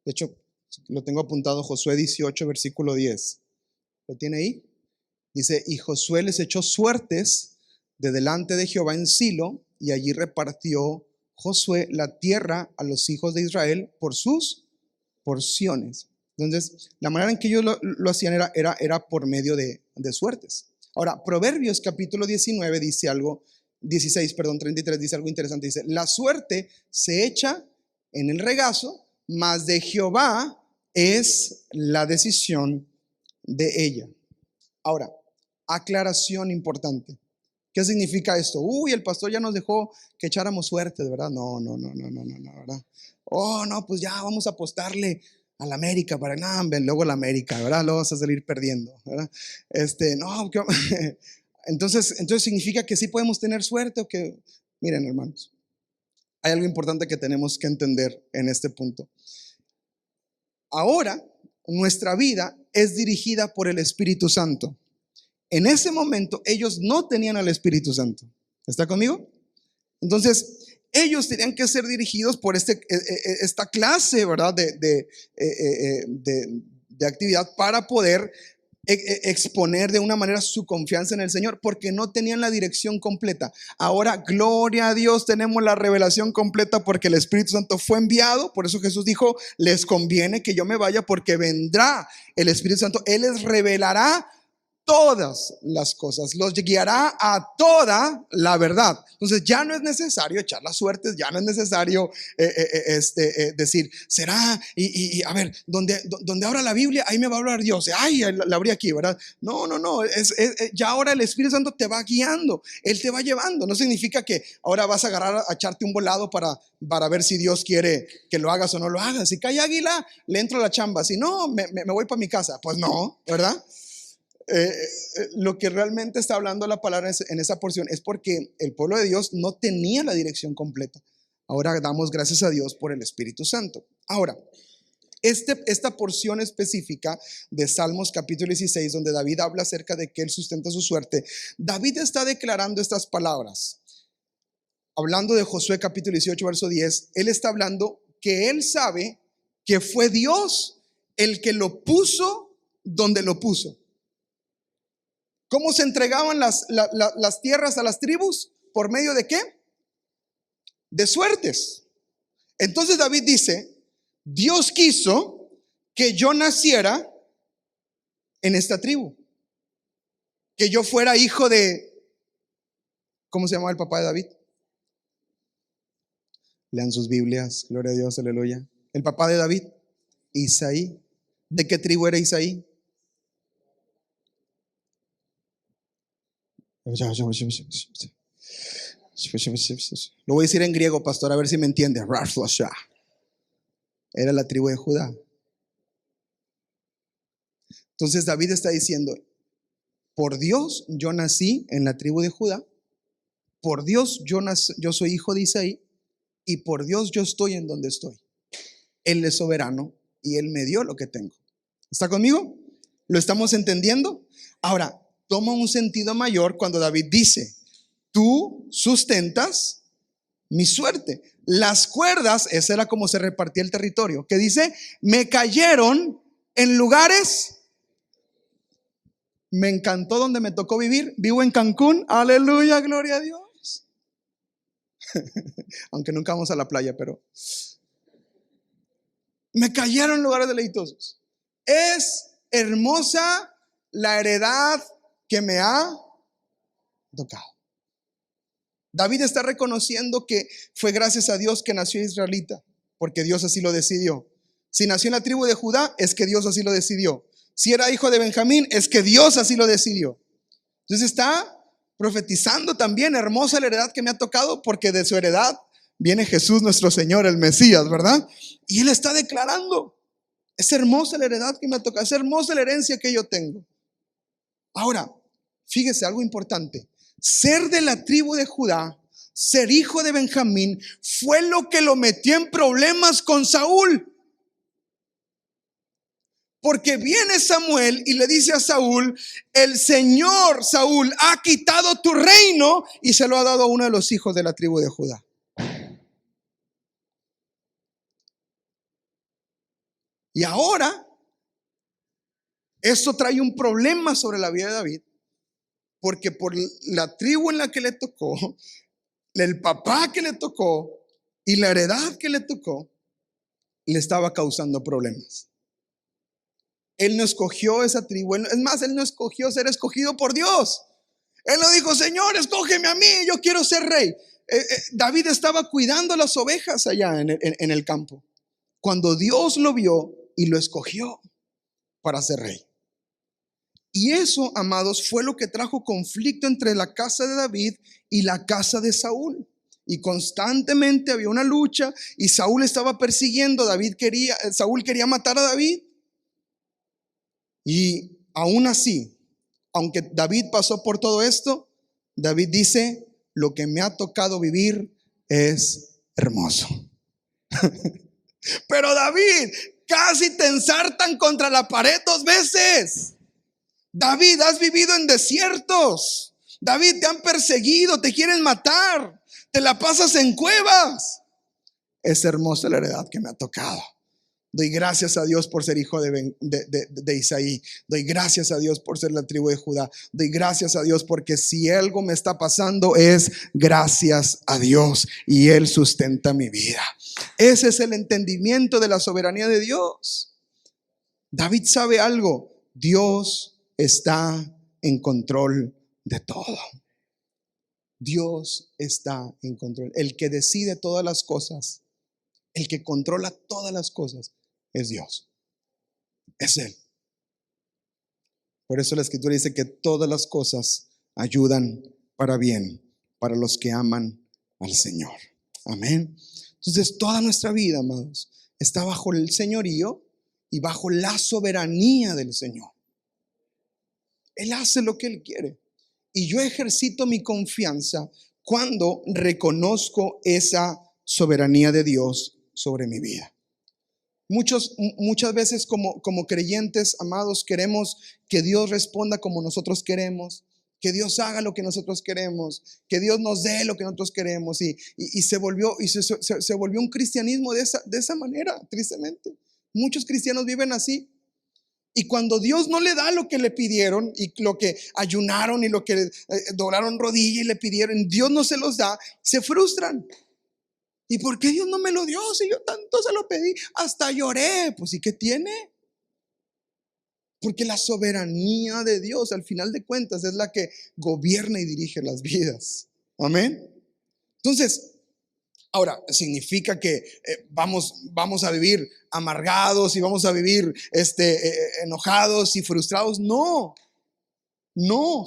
De hecho, lo tengo apuntado, Josué 18, versículo 10. ¿Lo tiene ahí? Dice, y Josué les echó suertes de delante de Jehová en Silo, y allí repartió Josué la tierra a los hijos de Israel por sus porciones. Entonces, la manera en que ellos lo hacían era por medio de suertes. Ahora, Proverbios capítulo 19 dice algo, 16, perdón, 33 dice algo interesante. Dice, la suerte se echa en el regazo, mas de Jehová es la decisión de ella. Ahora, aclaración importante. ¿Qué significa esto? Uy, el pastor ya nos dejó que echáramos suerte, ¿verdad? No, ¿verdad? Oh, no, pues ya vamos a apostarle a la América para nada, luego la América, ¿verdad? Luego vas a salir perdiendo, ¿verdad? No, entonces significa que sí podemos tener suerte o que, miren, hermanos, hay algo importante que tenemos que entender en este punto. Ahora, nuestra vida es dirigida por el Espíritu Santo. En ese momento, ellos no tenían al Espíritu Santo. ¿Está conmigo? Entonces, ellos tenían que ser dirigidos por esta clase, ¿verdad? De actividad para poder exponer de una manera su confianza en el Señor, porque no tenían la dirección completa. Ahora, gloria a Dios, tenemos la revelación completa porque el Espíritu Santo fue enviado. Por eso Jesús dijo, les conviene que yo me vaya porque vendrá el Espíritu Santo. Él les revelará todas las cosas, los guiará a toda la verdad. Entonces ya no es necesario echar las suertes, ya no es necesario decir, será, y a ver, donde abra la Biblia, ahí me va a hablar Dios, ay, la abrí aquí, ¿verdad? No, ya ahora el Espíritu Santo te va guiando, Él te va llevando. No significa que ahora vas a agarrar a echarte un volado para ver si Dios quiere que lo hagas o no lo hagas. Si cae águila, le entro a la chamba, si no, me voy para mi casa. Pues no, ¿verdad? Lo que realmente está hablando la palabra en esa porción es porque el pueblo de Dios no tenía la dirección completa. Ahora damos gracias a Dios por el Espíritu Santo. Ahora, esta porción específica de Salmos capítulo 16, donde David habla acerca de que él sustenta su suerte, David está declarando estas palabras. Hablando de Josué capítulo 18, verso 10, él está hablando que él sabe que fue Dios el que lo puso donde lo puso. ¿Cómo se entregaban las tierras a las tribus? ¿Por medio de qué? De suertes. Entonces David dice, Dios quiso que yo naciera en esta tribu, que yo fuera hijo de, ¿cómo se llamaba el papá de David? Lean sus Biblias, gloria a Dios, aleluya. El papá de David, Isaí. ¿De qué tribu era Isaí? Lo voy a decir en griego, pastor, a ver si me entiende. Era la tribu de Judá. Entonces David está diciendo, por Dios yo nací en la tribu de Judá, por Dios yo soy hijo de Isaí, y por Dios yo estoy en donde estoy. Él es soberano y Él me dio lo que tengo. ¿Está conmigo? ¿Lo estamos entendiendo? Ahora, toma un sentido mayor cuando David dice, tú sustentas mi suerte. Las cuerdas, esa era como se repartía el territorio, que dice, me cayeron en lugares. Me encantó donde me tocó vivir. Vivo en Cancún, aleluya, gloria a Dios. Aunque nunca vamos a la playa, pero me cayeron en lugares deleitosos. Es hermosa la heredad que me ha tocado. David está reconociendo que fue gracias a Dios que nació israelita, porque Dios así lo decidió. Si nació en la tribu de Judá, es que Dios así lo decidió. Si era hijo de Benjamín, es que Dios así lo decidió. Entonces está profetizando también, hermosa la heredad que me ha tocado, porque de su heredad viene Jesús nuestro Señor, el Mesías, ¿verdad? Y él está declarando, es hermosa la heredad que me ha tocado, es hermosa la herencia que yo tengo. Ahora, fíjese algo importante. Ser de la tribu de Judá, ser hijo de Benjamín, fue lo que lo metió en problemas con Saúl. Porque viene Samuel y le dice a Saúl: el Señor, Saúl, ha quitado tu reino y se lo ha dado a uno de los hijos de la tribu de Judá. Y ahora, esto trae un problema sobre la vida de David, porque por la tribu en la que le tocó, el papá que le tocó y la heredad que le tocó, le estaba causando problemas. Él no escogió esa tribu. Es más, él no escogió ser escogido por Dios. Él no dijo: Señor, escógeme a mí, yo quiero ser rey. David estaba cuidando las ovejas allá en el campo, cuando Dios lo vio y lo escogió para ser rey. Y eso, amados, fue lo que trajo conflicto entre la casa de David y la casa de Saúl. Y constantemente había una lucha, y Saúl estaba persiguiendo. Saúl quería matar a David. Y aún así, aunque David pasó por todo esto, David dice: lo que me ha tocado vivir es hermoso. Pero David, casi te ensartan contra la pared 2 veces. David, has vivido en desiertos. David, te han perseguido, te quieren matar, te la pasas en cuevas. Es hermosa la heredad que me ha tocado. Doy gracias a Dios por ser hijo de Isaí. Doy gracias a Dios por ser la tribu de Judá. Doy gracias a Dios porque si algo me está pasando es gracias a Dios, y Él sustenta mi vida. Ese es el entendimiento de la soberanía de Dios. David sabe algo: Dios está en control de todo. Dios está en control. El que decide todas las cosas, el que controla todas las cosas, es Dios. Es Él. Por eso la Escritura dice que todas las cosas ayudan para bien para los que aman al Señor. Amén. Entonces, toda nuestra vida, amados, está bajo el señorío y bajo la soberanía del Señor. Él hace lo que Él quiere. Y yo ejercito mi confianza cuando reconozco esa soberanía de Dios sobre mi vida. Muchas veces como creyentes, amados, queremos que Dios responda como nosotros queremos, que Dios haga lo que nosotros queremos, que Dios nos dé lo que nosotros queremos, y se volvió un cristianismo de esa manera, tristemente. Muchos cristianos viven así. Y cuando Dios no le da lo que le pidieron, y lo que ayunaron, y lo que doblaron rodilla y le pidieron, Dios no se los da, se frustran. ¿Y por qué Dios no me lo dio si yo tanto se lo pedí? Hasta lloré. Pues ¿y qué tiene? Porque la soberanía de Dios, al final de cuentas, es la que gobierna y dirige las vidas. Amén. Entonces, ahora, ¿significa que vamos a vivir amargados y vamos a vivir enojados y frustrados? No,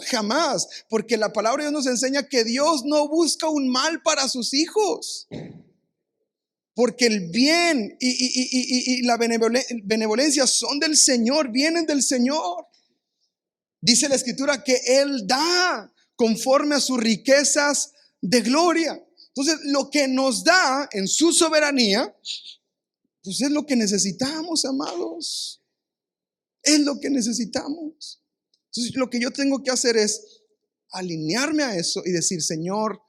jamás. Porque la palabra de Dios nos enseña que Dios no busca un mal para sus hijos. Porque el bien y la benevolencia son del Señor, vienen del Señor. Dice la Escritura que Él da conforme a sus riquezas de gloria. Entonces, lo que nos da en su soberanía, pues es lo que necesitamos, amados. Es lo que necesitamos. Entonces, lo que yo tengo que hacer es alinearme a eso y decir: Señor,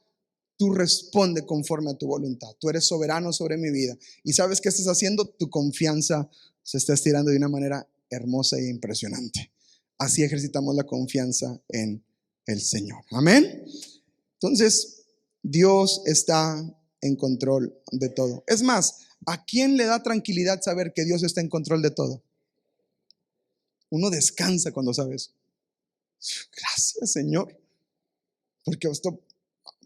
tú responde conforme a tu voluntad. Tú eres soberano sobre mi vida. ¿Y sabes qué estás haciendo? Tu confianza se está estirando de una manera hermosa e impresionante. Así ejercitamos la confianza en el Señor. Amén. Entonces, Dios está en control de todo. Es más, ¿a quién le da tranquilidad saber que Dios está en control de todo? Uno descansa cuando sabe eso. Gracias, Señor, porque esto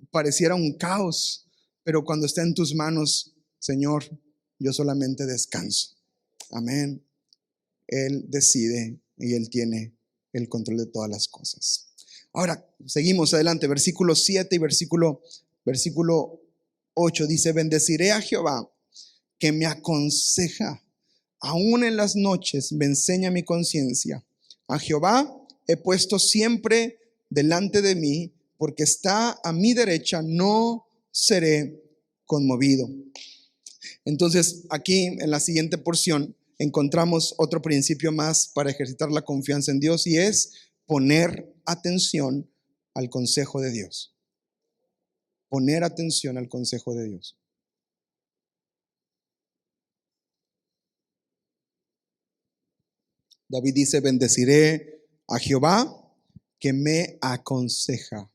pareciera un caos, pero cuando está en tus manos, Señor, yo solamente descanso. Amén. Él decide y Él tiene el control de todas las cosas. Ahora, seguimos adelante, versículo 7 y versículo 8 dice: bendeciré a Jehová, que me aconseja, aún en las noches me enseña mi conciencia. A Jehová he puesto siempre delante de mí, porque está a mi derecha, no seré conmovido. Entonces, aquí en la siguiente porción encontramos otro principio más para ejercitar la confianza en Dios, y es poner atención al consejo de Dios. Poner atención al consejo de Dios. David dice: bendeciré a Jehová que me aconseja.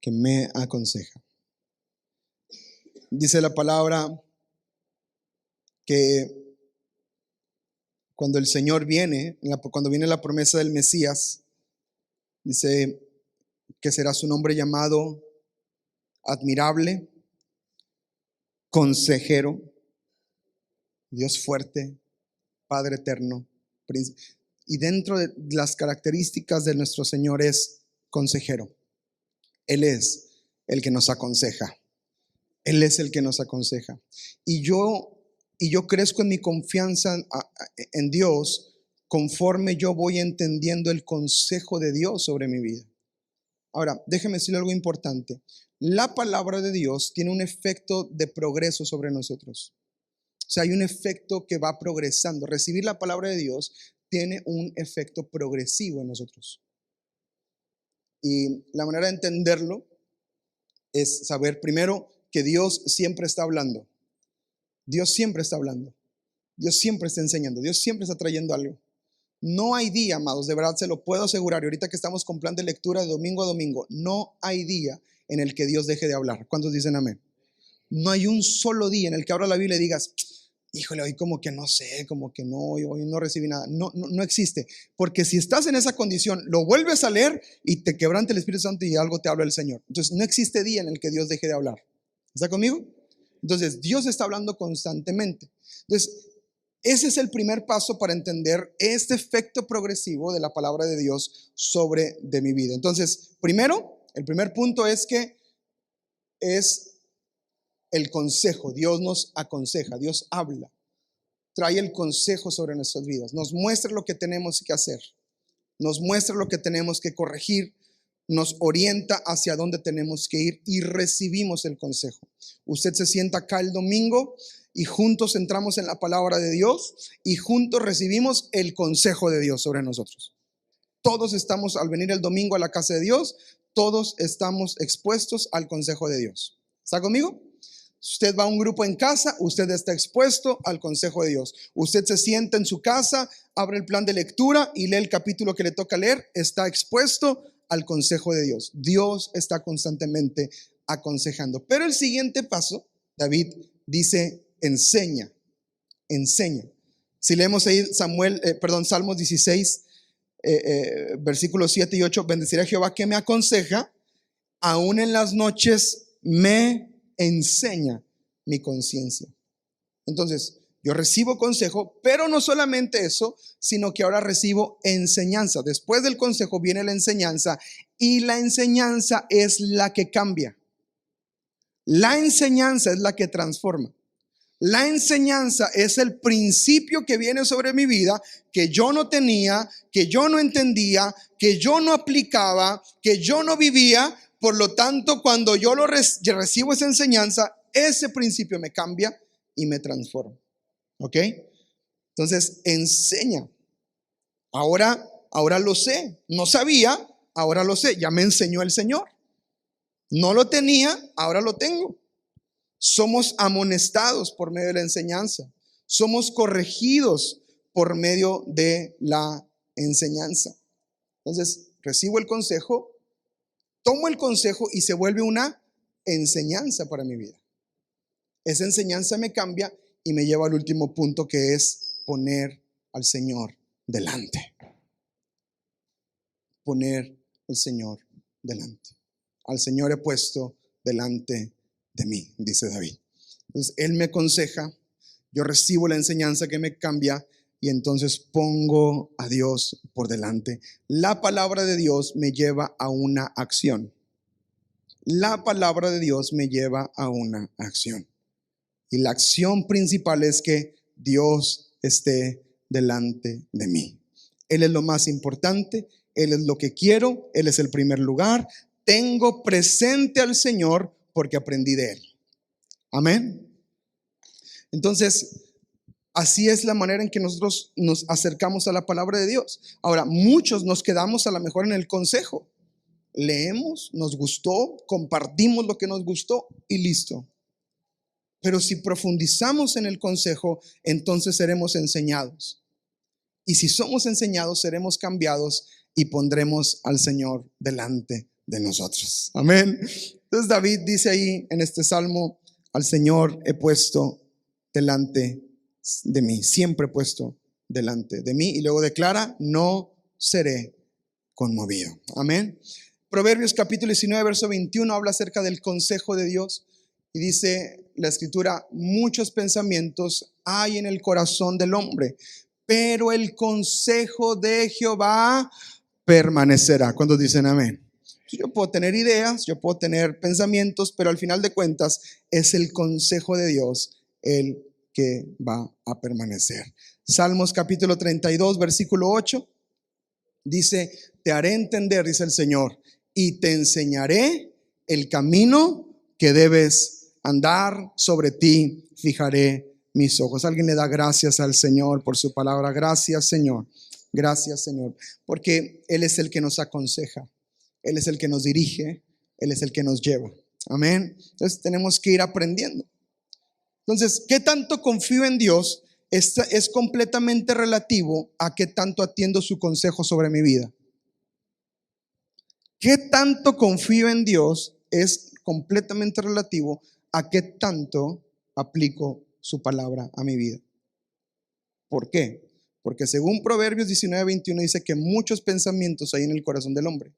Que me aconseja. Dice la palabra que cuando el Señor viene, cuando viene la promesa del Mesías, dice que será su nombre llamado admirable, consejero, Dios fuerte, Padre eterno, príncipe. Y dentro de las características de nuestro Señor es consejero. Él es el que nos aconseja. Él es el que nos aconseja. Y yo crezco en mi confianza en Dios conforme yo voy entendiendo el consejo de Dios sobre mi vida. Ahora, déjeme decirle algo importante. La palabra de Dios tiene un efecto de progreso sobre nosotros. O sea, hay un efecto que va progresando. Recibir la palabra de Dios tiene un efecto progresivo en nosotros. Y la manera de entenderlo es saber primero que Dios siempre está hablando. Dios siempre está hablando. Dios siempre está enseñando. Dios siempre está trayendo algo. No hay día, amados, de verdad se lo puedo asegurar. Y ahorita que estamos con plan de lectura de domingo a domingo, no hay día en el que Dios deje de hablar. ¿Cuántos dicen amén? No hay un solo día en el que abra la Biblia y digas: híjole, hoy como que no sé, como que no, hoy no recibí nada. No existe. Porque si estás en esa condición, lo vuelves a leer y te quebranta el Espíritu Santo y algo te habla el Señor. Entonces no existe día en el que Dios deje de hablar. ¿Está conmigo? Entonces Dios está hablando constantemente. Entonces ese es el primer paso para entender este efecto progresivo de la palabra de Dios sobre de mi vida. Entonces, primero, el primer punto es que es el consejo. Dios nos aconseja, Dios habla, trae el consejo sobre nuestras vidas, nos muestra lo que tenemos que hacer, nos muestra lo que tenemos que corregir, nos orienta hacia dónde tenemos que ir y recibimos el consejo. Usted se sienta acá el domingo y juntos entramos en la palabra de Dios y juntos recibimos el consejo de Dios sobre nosotros. Todos estamos, al venir el domingo a la casa de Dios, todos estamos expuestos al consejo de Dios. ¿Está conmigo? Usted va a un grupo en casa, usted está expuesto al consejo de Dios. Usted se sienta en su casa, abre el plan de lectura y lee el capítulo que le toca leer, está expuesto al consejo de Dios. Dios está constantemente aconsejando. Pero el siguiente paso, David dice: enseña. Si leemos ahí Salmos 16, versículos 7 y 8, bendeciré a Jehová que me aconseja, aún en las noches me enseña mi conciencia. Entonces, yo recibo consejo, pero no solamente eso, sino que ahora recibo enseñanza. Después del consejo viene la enseñanza, y la enseñanza es la que cambia. La enseñanza es la que transforma. La enseñanza es el principio que viene sobre mi vida, que yo no tenía, que yo no entendía, que yo no aplicaba, que yo no vivía. Por lo tanto, cuando yo recibo esa enseñanza, ese principio me cambia y me transforma. ¿Ok? Entonces, enseña. Ahora lo sé. No sabía, ahora lo sé. Ya me enseñó el Señor. No lo tenía, ahora lo tengo. Somos amonestados por medio de la enseñanza. Somos corregidos por medio de la enseñanza. Entonces, recibo el consejo, tomo el consejo y se vuelve una enseñanza para mi vida. Esa enseñanza me cambia y me lleva al último punto, que es poner al Señor delante. Poner al Señor delante. Al Señor he puesto delante de mí, dice David. Entonces Él me aconseja, yo recibo la enseñanza que me cambia y entonces pongo a Dios por delante. La palabra de Dios me lleva a una acción. La palabra de Dios me lleva a una acción. Y la acción principal es que Dios esté delante de mí. Él es lo más importante, Él es lo que quiero, Él es el primer lugar. Tengo presente al Señor porque aprendí de Él. Amén. Entonces, Así es la manera en que nosotros nos acercamos a la palabra de Dios. Ahora, muchos nos quedamos a lo mejor en el consejo. Leemos, nos gustó, compartimos lo que nos gustó y listo. Pero si profundizamos en el consejo, entonces seremos enseñados. Y si somos enseñados, seremos cambiados y pondremos al Señor delante de nosotros. Amén. Entonces David dice ahí en este salmo: al Señor he puesto delante de mí, siempre he puesto delante de mí. Y luego declara: no seré conmovido. Amén. Proverbios capítulo 19, verso 21 habla acerca del consejo de Dios. Y dice la escritura: muchos pensamientos hay en el corazón del hombre, pero el consejo de Jehová permanecerá. ¿Cuántos dicen amén? Yo puedo tener ideas, yo puedo tener pensamientos, pero al final de cuentas es el consejo de Dios el que va a permanecer. Salmos capítulo 32, versículo 8 dice: te haré entender, dice el Señor, y te enseñaré el camino que debes andar, sobre ti fijaré mis ojos. Alguien le da gracias al Señor por su palabra. Gracias, Señor. Gracias, Señor, porque Él es el que nos aconseja, Él es el que nos dirige, Él es el que nos lleva. Amén. Entonces tenemos que ir aprendiendo. Entonces, ¿qué tanto confío en Dios? Es completamente relativo a qué tanto atiendo su consejo sobre mi vida. ¿Qué tanto confío en Dios? Es completamente relativo a qué tanto aplico su palabra a mi vida. ¿Por qué? Porque según Proverbios 19, 21 dice que muchos pensamientos hay en el corazón del hombre.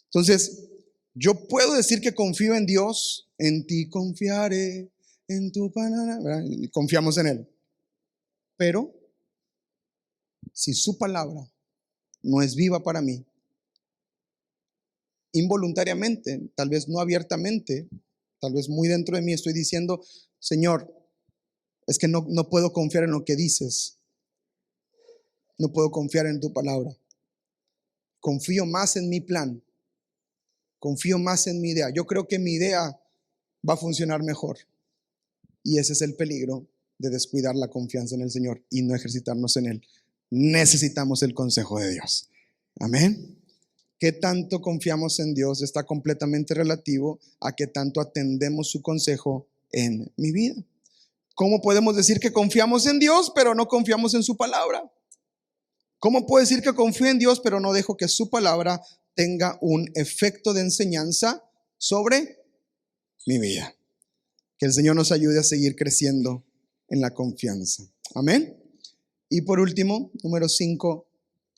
Entonces, yo puedo decir que confío en Dios. En ti confiaré, en tu palabra, ¿verdad? Y confiamos en Él. Pero si su palabra no es viva para mí, involuntariamente, tal vez no abiertamente, tal vez muy dentro de mí estoy diciendo: Señor, es que no puedo confiar en lo que dices, no puedo confiar en tu palabra, confío más en mi plan, confío más en mi idea, yo creo que mi idea va a funcionar mejor. Y ese es el peligro de descuidar la confianza en el Señor y no ejercitarnos en Él. Necesitamos el consejo de Dios. Amén. ¿Qué tanto confiamos en Dios? Está completamente relativo a qué tanto atendemos su consejo en mi vida. ¿Cómo podemos decir que confiamos en Dios, pero no confiamos en su palabra? ¿Cómo puedo decir que confío en Dios, pero no dejo que su palabra tenga un efecto de enseñanza sobre mi vida? Que el Señor nos ayude a seguir creciendo en la confianza. Amén. Y por último, número 5,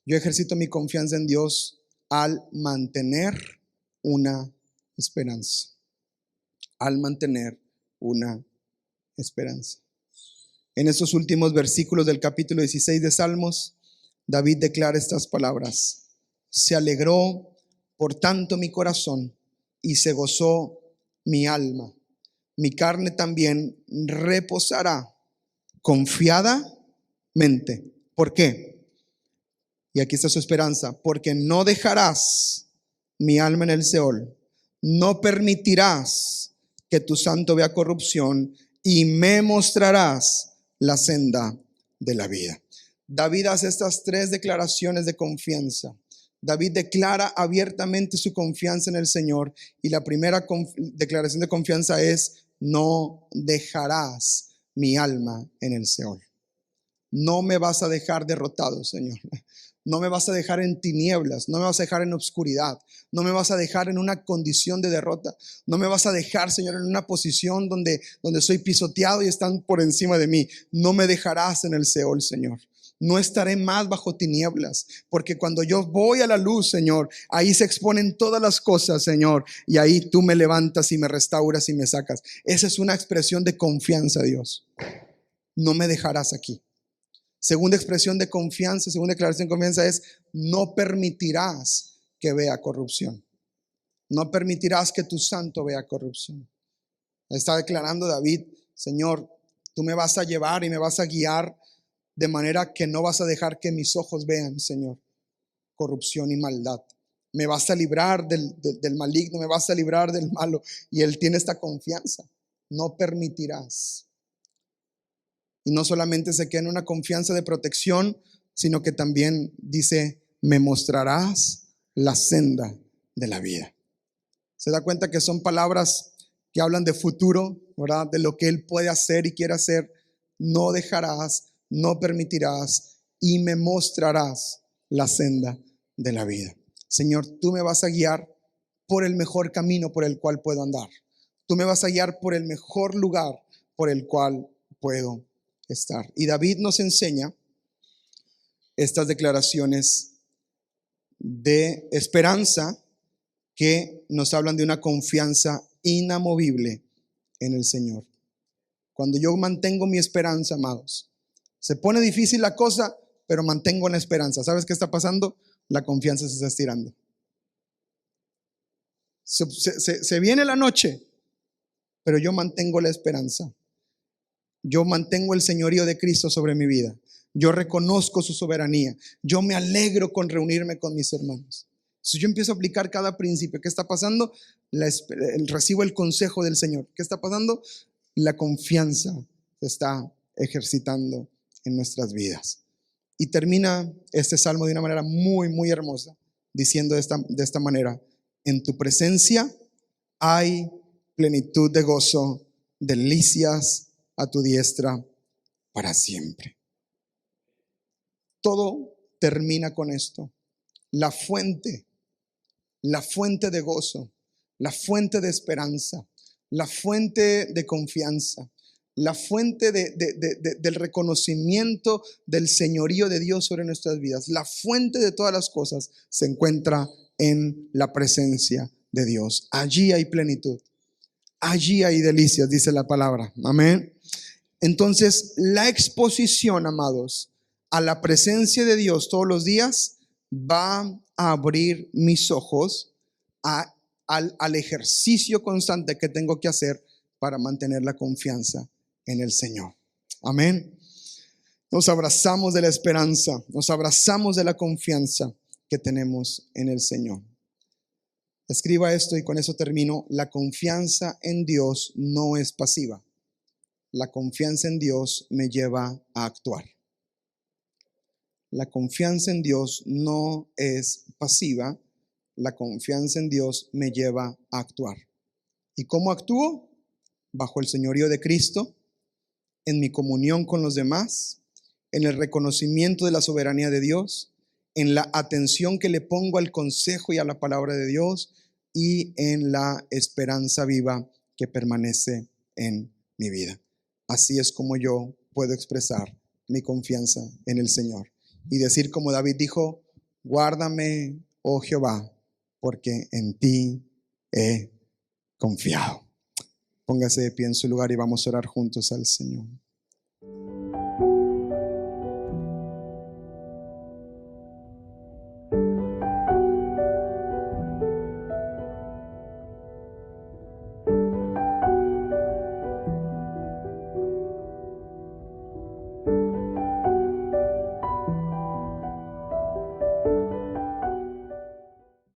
yo ejercito mi confianza en Dios al mantener una esperanza. Al mantener una esperanza. En estos últimos versículos del capítulo 16 de Salmos, David declara estas palabras: se alegró por tanto mi corazón y se gozó mi alma. Mi carne también reposará confiadamente. ¿Por qué? Y aquí está su esperanza: porque no dejarás mi alma en el Seol, no permitirás que tu santo vea corrupción, y me mostrarás la senda de la vida. David hace estas 3 declaraciones de confianza. David declara abiertamente su confianza en el Señor, y la primera declaración de confianza es: no dejarás mi alma en el Seol. No me vas a dejar derrotado, Señor. No me vas a dejar en tinieblas, no me vas a dejar en obscuridad, no me vas a dejar en una condición de derrota, no me vas a dejar, Señor, en una posición donde soy pisoteado y están por encima de mí. No me dejarás en el Seol, Señor. No estaré más bajo tinieblas, porque cuando yo voy a la luz, Señor, ahí se exponen todas las cosas, Señor, y ahí tú me levantas y me restauras y me sacas. Esa es una expresión de confianza, Dios. No me dejarás aquí. Segunda expresión de confianza, segunda declaración de confianza es: no permitirás que vea corrupción. No permitirás que tu santo vea corrupción. Está declarando David: Señor, tú me vas a llevar y me vas a guiar de manera que no vas a dejar que mis ojos vean, Señor, corrupción y maldad. Me vas a librar del maligno, me vas a librar del malo. Y él tiene esta confianza. no permitirás. Y no solamente se queda en una confianza de protección, sino que también dice, me mostrarás la senda de la vida. Se da cuenta que son palabras que hablan de futuro, ¿verdad? De lo que Él puede hacer y quiere hacer. No dejarás, no permitirás y me mostrarás la senda de la vida. Señor, tú me vas a guiar por el mejor camino por el cual puedo andar. Tú me vas a guiar por el mejor lugar por el cual puedo estar. Y David nos enseña estas declaraciones de esperanza que nos hablan de una confianza inamovible en el Señor. Cuando yo mantengo mi esperanza, amados, se pone difícil la cosa, pero mantengo la esperanza. ¿Sabes qué está pasando? La confianza se está estirando. Se viene la noche, pero yo mantengo la esperanza. Yo mantengo el señorío de Cristo sobre mi vida. Yo reconozco su soberanía. Yo me alegro con reunirme con mis hermanos. Si yo empiezo a aplicar cada principio, ¿qué está pasando? Recibo el consejo del Señor. ¿Qué está pasando? La confianza se está ejercitando en nuestras vidas. Y termina este salmo de una manera muy, muy hermosa, diciendo de esta manera: en tu presencia hay plenitud de gozo, delicias a tu diestra para siempre. Todo termina con esto. La fuente de gozo, la fuente de esperanza, la fuente de confianza, la fuente del reconocimiento del señorío de Dios sobre nuestras vidas, la fuente de todas las cosas se encuentra en la presencia de Dios. Allí hay plenitud, allí hay delicias, dice la palabra. Amén. Entonces, la exposición, amados, a la presencia de Dios todos los días va a abrir mis ojos al ejercicio constante que tengo que hacer para mantener la confianza en el Señor. Amén. Nos abrazamos de la esperanza, nos abrazamos de la confianza que tenemos en el Señor. Escriba esto y con eso termino. La confianza en Dios no es pasiva. La confianza en Dios me lleva a actuar. La confianza en Dios no es pasiva. La confianza en Dios me lleva a actuar. ¿Y cómo actúo? Bajo el señorío de Cristo, en mi comunión con los demás, en el reconocimiento de la soberanía de Dios, en la atención que le pongo al consejo y a la palabra de Dios y en la esperanza viva que permanece en mi vida. Así es como yo puedo expresar mi confianza en el Señor y decir como David dijo: guárdame, oh Jehová, porque en ti he confiado. Póngase de pie en su lugar y vamos a orar juntos al Señor.